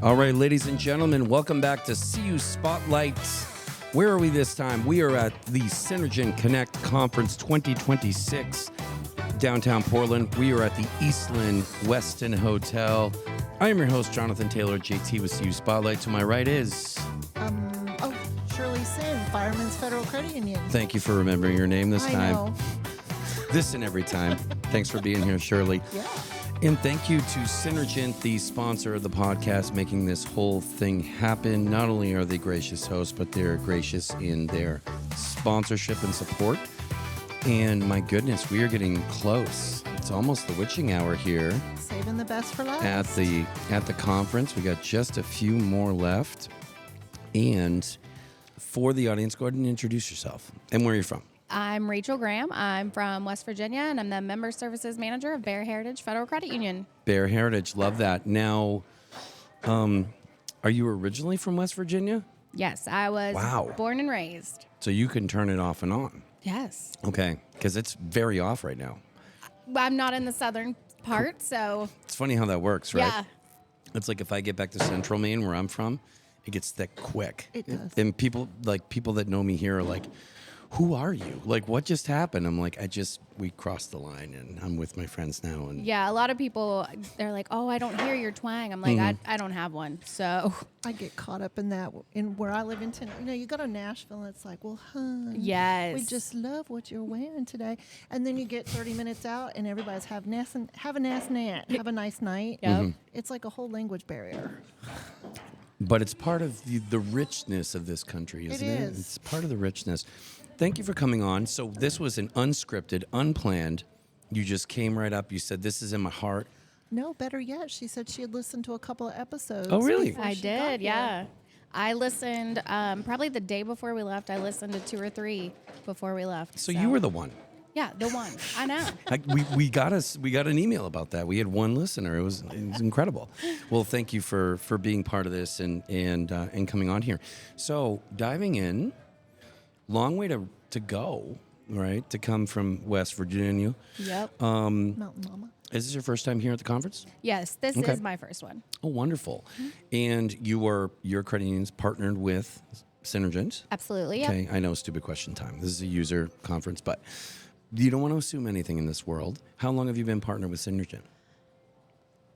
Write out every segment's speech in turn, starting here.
All right, ladies and gentlemen, welcome back to CU Spotlight. Where are we this time? We are at the Synergen Connect Conference 2026, downtown Portland. We are at the Eastland Westin Hotel. I am your host, Jonathan Taylor, JT with CU Spotlight. To my right is... Shirley Sin, Fireman's Federal Credit Union. Thank you for remembering your name this time. I know. This and every time. Thanks for being here, Shirley. Yeah. And thank you to Synergent, the sponsor of the podcast, making this whole thing happen. Not only are they gracious hosts, but they're gracious in their sponsorship and support. And my goodness, we are getting close. It's almost the witching hour here. Saving the best for last. At the conference. We got just a few more left. And for the audience, go ahead and introduce yourself and where you're from. I'm Rachel Graham. I'm from West Virginia, and I'm the Member Services Manager of Bear Heritage Federal Credit Union. Bear Heritage, love that. Now, are you originally from West Virginia? Yes, I was born and raised. So you can turn it off and on. Yes. Okay, because it's very off right now. I'm not in the southern part, so... It's funny how that works, right? Yeah. It's like if I get back to Central Maine, where I'm from, it gets thick quick. It does. And people that know me here are like, who are you? Like, what just happened? I'm like, we crossed the line, and I'm with my friends now. And Yeah, a lot of people, they're like, oh, I don't hear your twang. I'm like, I don't have one, so... I get caught up in that. In where I live in Tennessee, you go to Nashville, and it's like, well, hon, Yes. we just love what you're wearing today. And then you get 30 minutes out, and everybody's have a nice night. Yep. It's like a whole language barrier. But it's part of the richness of this country, isn't it? is. It's part of the richness. Thank you for coming on. So this was an unscripted, unplanned. You just came right up. You said, this is in my heart. No, better yet, she said she had listened to a couple of episodes. Oh, really? before I she got did, here. yeah. I listened, probably the day before we left, I listened to 2 or 3 before we left. So you were the one. Yeah, the one. I know. We got an email about that. We had one listener. It was incredible. Well, thank you for being part of this and coming on here. So diving in, long way to go, right? To come from West Virginia. Yep. Mountain Mama. Is this your first time here at the conference? Yes, this Okay. is my first one. Oh, wonderful. And your credit union's partnered with Synergent. Absolutely, yeah. Okay, I know, stupid question time. This is a user conference, but you don't want to assume anything in this world. How long have you been partnered with Synergent?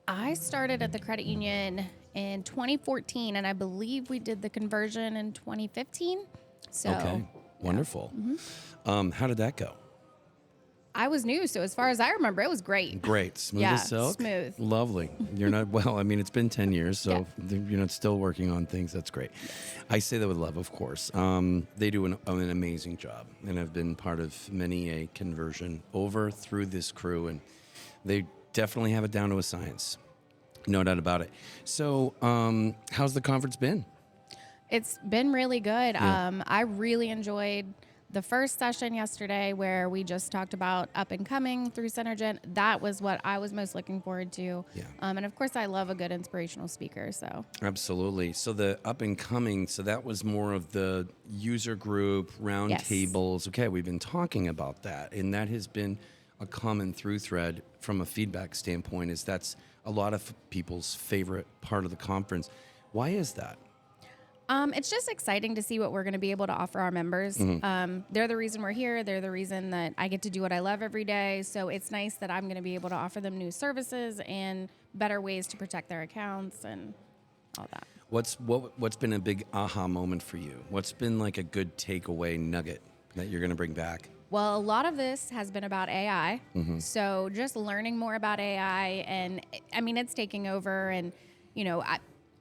I started at the credit union in 2014, and I believe we did the conversion in 2015. So Okay, wonderful. How did that go? I was new, so as far as I remember, it was great. Great. Smooth Yeah, as silk? smooth. Lovely. You're not, well, I mean, it's been 10 years, so Yeah. you're not still working on things. That's great. I say that with love, of course. They do an amazing job, and I've been part of many a conversion over through this crew, and they definitely have it down to a science. No doubt about it. So how's the conference been? It's been really good. Yeah. I really enjoyed the first session yesterday where we just talked about up and coming through Synergent. That was what I was most looking forward to. Yeah. And of course, I love a good inspirational speaker. So Absolutely. So the up and coming, so that was more of the user group, round Yes. tables. Okay, we've been talking about that, and that has been a common through thread from a feedback standpoint, is that's a lot of people's favorite part of the conference. Why is that? it's just exciting to see what we're going to be able to offer our members. They're the reason we're here. They're the reason that I get to do what I love every day. So it's nice that I'm going to be able to offer them new services and better ways to protect their accounts and all that. What's been a big aha moment for you? What's been like a good takeaway nugget that you're going to bring back? Well, a lot of this has been about AI. So just learning more about AI, and I mean, it's taking over. And,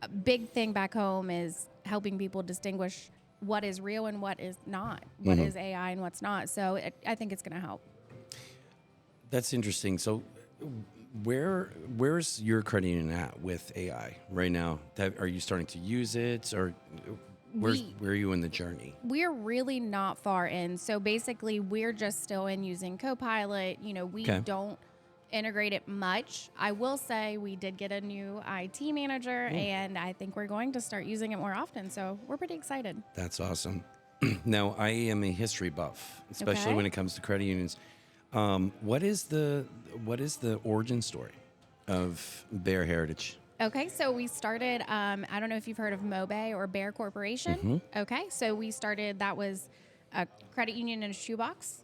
a big thing back home is helping people distinguish what is real and what is not, what is AI and what's not. So I think it's going to help. That's interesting. So where's your credit union at with AI right now? Are you starting to use it, or where are you in the journey? We're really not far in. So basically, we're just still in using Copilot. We Okay. don't integrate it much. I will say we did get a new IT manager, and I think we're going to start using it more often. So we're pretty excited. That's awesome. Now, I am a history buff, especially Okay. when it comes to credit unions. What is the origin story of Bear Heritage? Okay, so we started, I don't know if you've heard of MoBay or Bear Corporation. Okay, so we started, that was a credit union in a shoebox.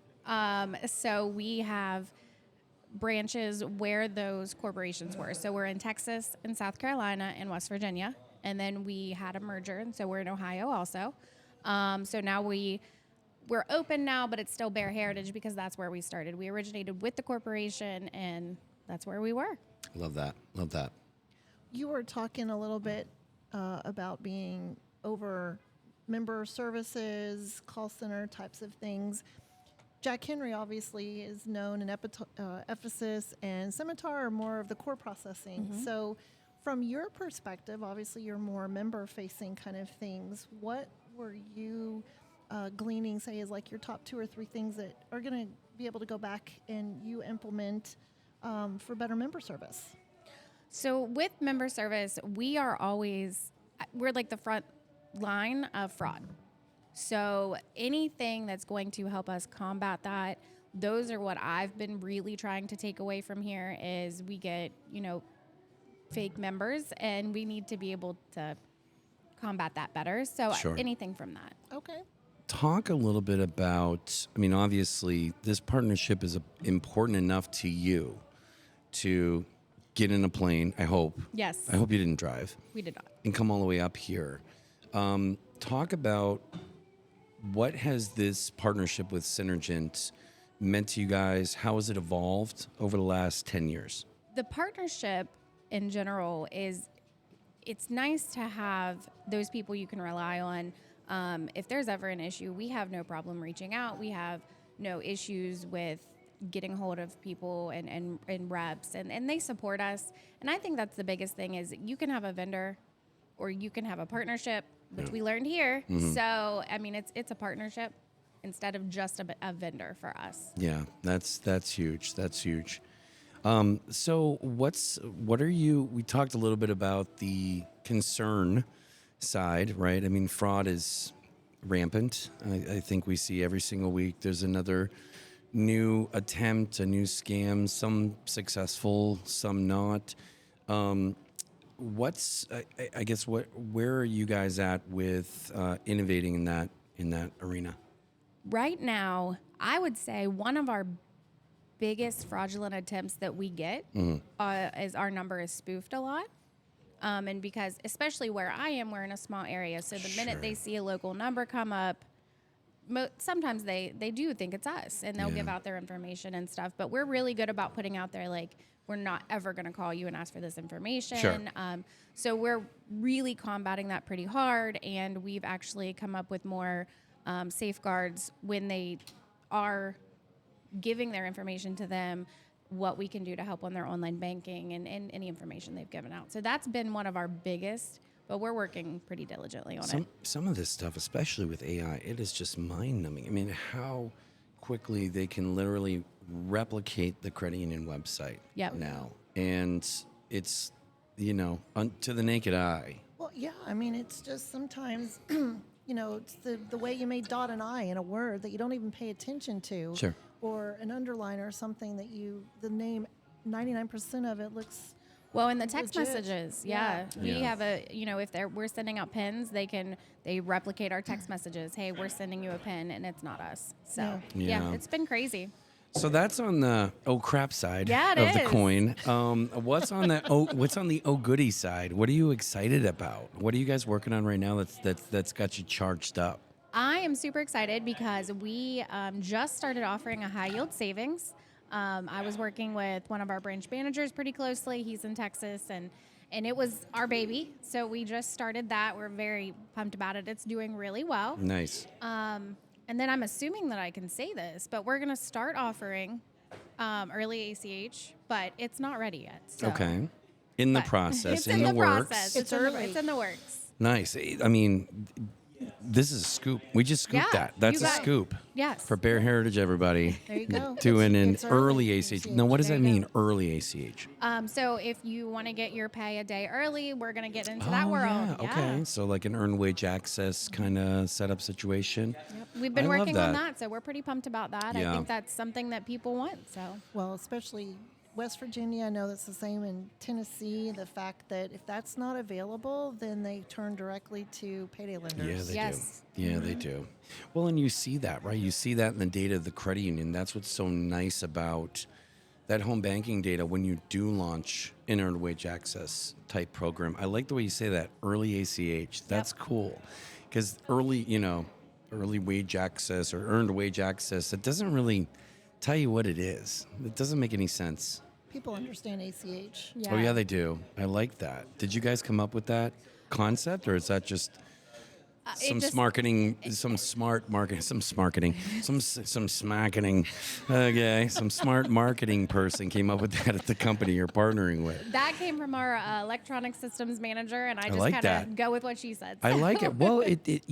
So we have branches where those corporations were. So we're in Texas and South Carolina and West Virginia. And then we had a merger, and so we're in Ohio also. So now we're open now, but it's still Bear Heritage because that's where we started. We originated with the corporation, and that's where we were. Love that. Love that. You were talking a little bit about being over member services, call center types of things. Jack Henry obviously is known in Ephesus, and Scimitar are more of the core processing. So from your perspective, obviously you're more member-facing kind of things. What were you gleaning, say, is like your top 2 or 3 things that are going to be able to go back and you implement for better member service? So with member service, we're like the front line of fraud. So anything that's going to help us combat that, those are what I've been really trying to take away from here is we get, fake members, and we need to be able to combat that better. So Sure. anything from that. Okay. Talk a little bit about, I mean, obviously, this partnership is important enough to you to get in a plane, I hope. Yes. I hope you didn't drive. We did not. And come all the way up here. Talk about what has this partnership with Synergent meant to you guys? How has it evolved over the last 10 years? The partnership in general it's nice to have those people you can rely on. If there's ever an issue, we have no problem reaching out. We have no issues with getting hold of people and reps, and they support us. And I think that's the biggest thing is you can have a vendor or you can have a partnership, which we learned here. So, I mean, it's a partnership instead of just a vendor for us. Yeah, that's huge. That's huge. So what are you, we talked a little bit about the concern side, right? I mean, fraud is rampant. I think we see every single week there's another new attempt, a new scam, some successful, some not. Where are you guys at with innovating in that arena? Right now, I would say one of our biggest fraudulent attempts that we get is our number is spoofed a lot. And because, especially where I am, we're in a small area. So the minute they see a local number come up, sometimes they do think it's us, and they'll give out their information and stuff. But we're really good about putting out there, like, we're not ever going to call you and ask for this information. Sure. So we're really combating that pretty hard. And we've actually come up with more safeguards when they are giving their information to them, what we can do to help on their online banking and any information they've given out. So that's been one of our biggest, but we're working pretty diligently on it. Some of this stuff, especially with AI, it is just mind-numbing. I mean, how quickly they can literally replicate the credit union website now. And it's, to the naked eye. Well, yeah, I mean, it's just sometimes, it's the way you may dot an I in a word that you don't even pay attention to. Sure. Or an underline or something that the name, 99% of it looks well, in the text legit. Messages, Yeah. we have if we're sending out pins, they replicate our text messages. Hey, we're sending you a pin, and it's not us. So Yeah. it's been crazy. So that's on the oh crap side Yeah, it of the is. coin. What's on the oh goody side? What are you excited about? What are you guys working on right now that's got you charged up? I am super excited because we just started offering a high yield savings. I was working with one of our branch managers pretty closely. He's in Texas, and it was our baby. So we just started that. We're very pumped about it. It's doing really well. Nice. And then I'm assuming that I can say this, but we're going to start offering early ACH, but it's not ready yet. So. Okay. In the process, It's in the works. process. It's It's in the works. Nice. I mean, this is a scoop. We just scooped Yeah, that. That's you a got it. scoop. Yes. For Bear Heritage, everybody. There you go. Doing an It's early ACH. Now, what does There that you mean, early ACH? So if you want to get your pay a day early, we're going to get into that world. Yeah. Okay. So like an earned wage access kind of setup situation. We've been I love working on that. that, so we're pretty pumped about that. Yeah. I think that's something that people want. So Well, especially West Virginia, I know that's the same in Tennessee. The fact that if that's not available, then they turn directly to payday lenders. Yeah, they Yes. do. Yeah, they do. Well, and you see that, right? You see that in the data of the credit union. That's what's so nice about that home banking data when you do launch an earned wage access type program. I like the way you say that, early ACH. That's cool. Because early wage access or earned wage access, it doesn't really tell you what it is. It doesn't make any sense. People understand ACH. Yeah. Oh, yeah, they do. I like that. Did you guys come up with that concept, or is that just some smarketing? Okay, some smart marketing person came up with that at the company you're partnering with. That came from our electronic systems manager, and I just like kind that. of go with what she said. I like it. Well, it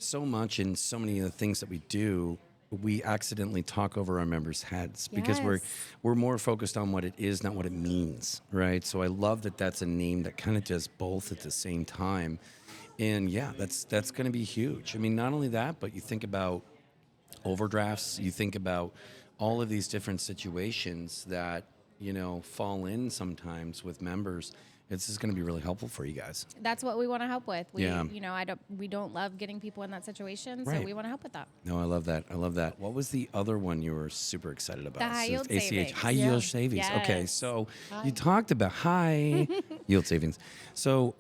so much in so many of the things that we do, we accidentally talk over our members' heads because Yes. we're more focused on what it is, not what it means, right? So I love that that's a name that kind of does both at the same time. And yeah, that's going to be huge. I mean, not only that, but you think about overdrafts, you think about all of these different situations that, fall in sometimes with members. This is going to be really helpful for you guys. That's what we want to help with. Yeah. We don't love getting people in that situation, so Right. we want to help with that. No, I love that. I love that. What was the other one you were super excited about? The high yield ACH, savings. high Yeah. yield savings. Okay, Yes. so you talked about high yield savings. So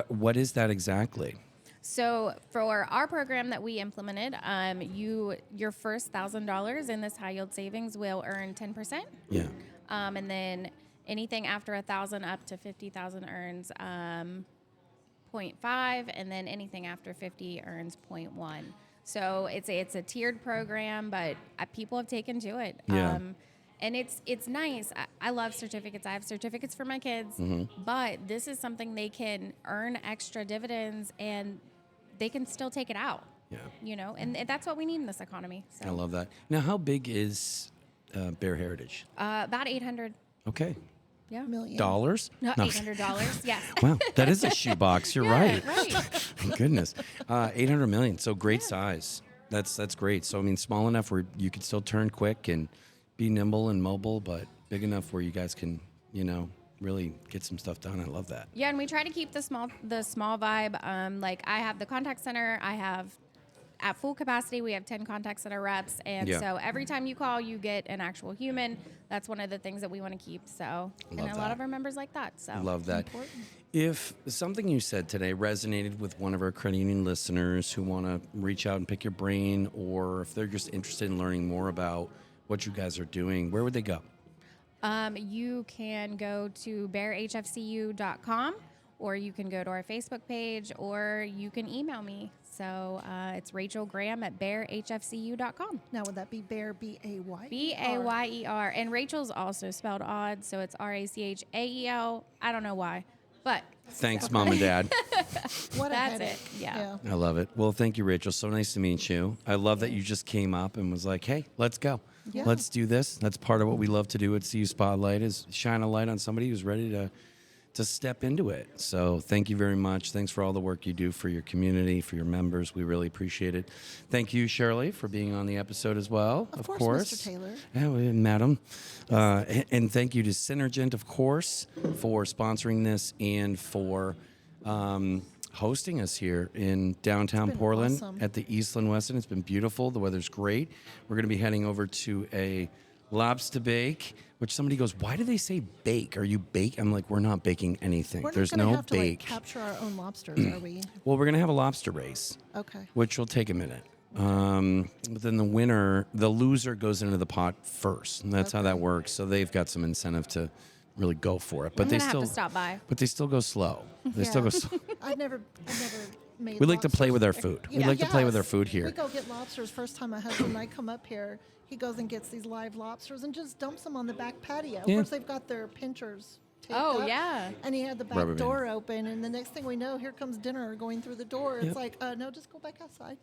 what is that exactly? So for our program that we implemented, your first $1,000 in this high yield savings will earn 10%. Yeah. And then anything after 1,000 up to 50,000 earns 0.5, and then anything after 50 earns 0.1. So it's a tiered program, but people have taken to it. Yeah. And it's nice. I love certificates. I have certificates for my kids, but this is something they can earn extra dividends, and they can still take it out. Yeah. And that's what we need in this economy. So I love that. Now, how big is Bear Heritage? about 800. Okay. Yeah. Million. Dollars? No, No. $800. Yes. Wow, that is a shoebox. You're right. Right. My goodness. 800 million. So great size. That's great. So, I mean, small enough where you can still turn quick and be nimble and mobile, but big enough where you guys can, really get some stuff done. I love that. Yeah, and we try to keep the small vibe. Like I have the contact center. I have at full capacity, we have 10 contact center reps, and Yeah. so every time you call, you get an actual human. That's one of the things that we want to keep. So, and a lot that. of our members like that. So, Love that. If something you said today resonated with one of our credit union listeners who want to reach out and pick your brain, or if they're just interested in learning more about what you guys are doing, where would they go? You can go to bearhfcu.com, or you can go to our Facebook page, or you can email me. So it's RachaelGraham@bearhfcu.com. Now, would that be Bear, B-A-Y? Bayer, and Rachel's also spelled odd, so it's Rachael. I don't know why, but Thanks, Mom and Dad. What a That's headache. it, yeah. I love it. Well, thank you, Rachel. So nice to meet you. I love that you just came up and was like, hey, let's go. Yeah. Let's do this. That's part of what we love to do at CU Spotlight is shine a light on somebody who's ready to step into it. So thank you very much. Thanks for all the work you do for your community, for your members. We really appreciate it. Thank you, Shirley, for being on the episode as well. Of course, Mr. Taylor. Yeah, madam. And thank you to Synergent, of course, for sponsoring this and for hosting us here in downtown been Portland awesome. at the Eastland Westin. It's been beautiful. The weather's great. We're going to be heading over to a lobster bake, which somebody goes, why do they say bake? Are you bake? I'm like, we're not baking anything. We're There's not gonna no have to, bake. capture our own lobsters, are we? Well, we're going to have a lobster race, Okay. which will take a minute. But then the loser goes into the pot first. And that's how that works. So they've got some incentive to really go for it. But I'm they gonna still have to stop by. But they still go slow. They still go slow. I've never made We like to play lobsters. with our food. We like to play with our food here. We go get lobsters. First time my husband and I come up here, he goes and gets these live lobsters and just dumps them on the back patio. Yeah. Of course, they've got their pinchers taped Oh, up. yeah. And he had the back Rubber band. door open, and the next thing we know, here comes dinner going through the door. It's like, no, just go back outside.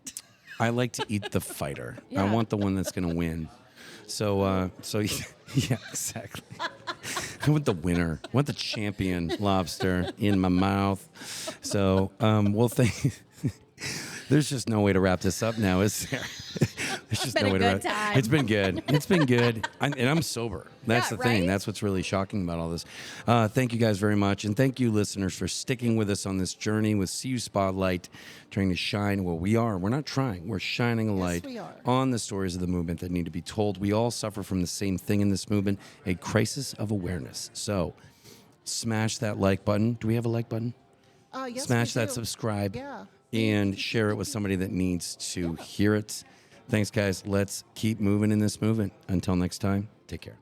I like to eat the fighter. I Yeah. want the one that's going to win. So yeah, exactly. I want the winner. I want the champion lobster in my mouth. So, there's just no way to wrap this up now, is there? There's just been no a way to good wrap- time. It's been good. It's been good. And I'm sober. That's Yeah, the thing. right? That's what's really shocking about all this. Thank you guys very much. And thank you, listeners, for sticking with us on this journey with CU Spotlight, trying to shine. Well, we are. We're not trying. We're shining a light we are. on the stories of the movement that need to be told. We all suffer from the same thing in this movement, a crisis of awareness. So smash that like button. Do we have a like button? Yes, Smash we that do. subscribe. Yeah. And share it with somebody that needs to hear it. Thanks, guys. Let's keep moving in this movement. Until next time, take care.